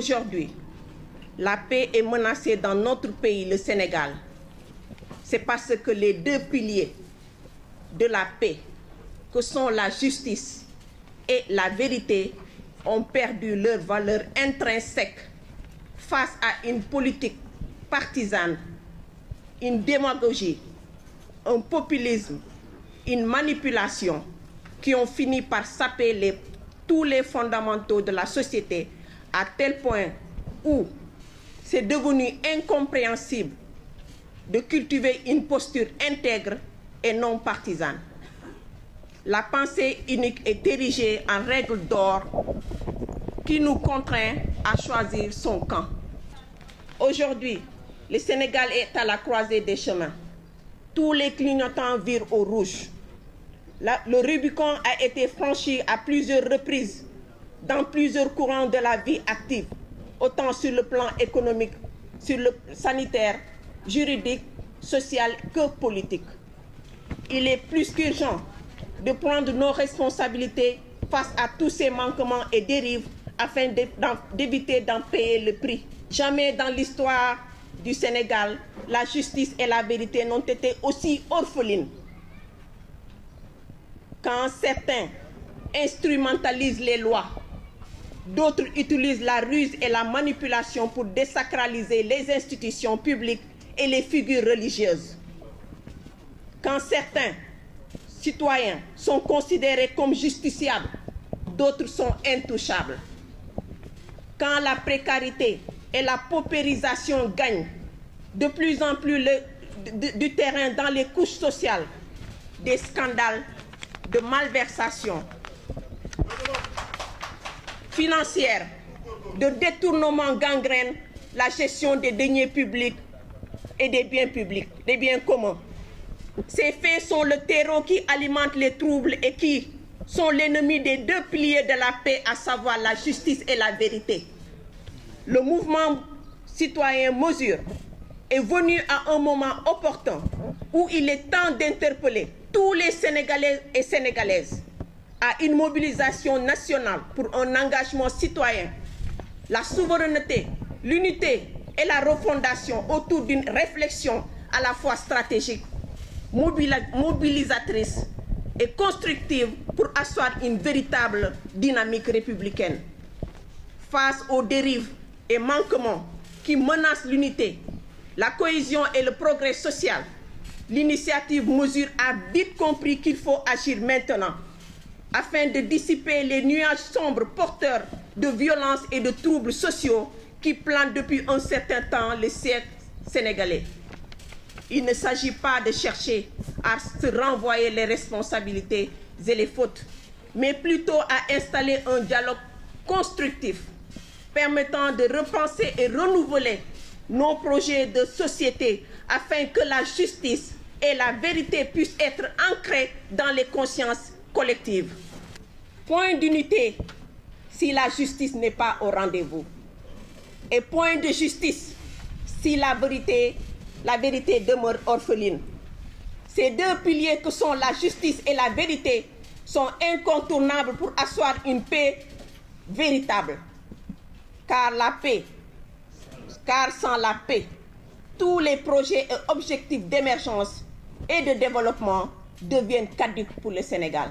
aujourd'hui, la paix est menacée dans notre pays, le Sénégal, c'est parce que les deux piliers de la paix, que sont la justice et la vérité, ont perdu leur valeur intrinsèque face à une politique partisane, une démagogie, un populisme, une manipulation qui ont fini par saper tous les fondamentaux de la société à tel point où c'est devenu incompréhensible de cultiver une posture intègre et non partisane. La pensée unique est érigée en règle d'or qui nous contraint à choisir son camp. Aujourd'hui, le Sénégal est à la croisée des chemins. Tous les clignotants virent au rouge. Le Rubicon a été franchi à plusieurs reprises dans plusieurs courants de la vie active, autant sur le plan économique, sur le sanitaire, juridique, social que politique. Il est plus qu'urgent de prendre nos responsabilités face à tous ces manquements et dérives afin d'éviter d'en payer le prix. Jamais dans l'histoire du Sénégal, la justice et la vérité n'ont été aussi orphelines. Quand certains instrumentalisent les lois, d'autres utilisent la ruse et la manipulation pour désacraliser les institutions publiques et les figures religieuses. Quand certains citoyens sont considérés comme justiciables, d'autres sont intouchables. Quand la précarité et la paupérisation gagnent de plus en plus du terrain dans les couches sociales, des scandales de malversation financière, de détournement gangrène la gestion des deniers publics et des biens publics, des biens communs. Ces faits sont le terreau qui alimente les troubles et qui sont l'ennemi des deux piliers de la paix, à savoir la justice et la vérité. Le mouvement citoyen Mesure est venu à un moment opportun où il est temps d'interpeller tous les Sénégalais et Sénégalaises à une mobilisation nationale pour un engagement citoyen, la souveraineté, l'unité et la refondation autour d'une réflexion à la fois stratégique, mobilisatrice et constructive pour asseoir une véritable dynamique républicaine. Face aux dérives et manquements qui menacent l'unité, la cohésion et le progrès social, l'initiative Mesure a vite compris qu'il faut agir maintenant afin de dissiper les nuages sombres porteurs de violences et de troubles sociaux qui planent depuis un certain temps le siècle sénégalais. Il ne s'agit pas de chercher à se renvoyer les responsabilités et les fautes, mais plutôt à installer un dialogue constructif permettant de repenser et renouveler nos projets de société afin que la justice et la vérité puissent être ancrées dans les consciences collectives. Point d'unité si la justice n'est pas au rendez-vous. Et point de justice si la vérité demeure orpheline. Ces deux piliers que sont la justice et la vérité sont incontournables pour asseoir une paix véritable. Car sans la paix, tous les projets et objectifs d'émergence et de développement deviennent caducs pour le Sénégal.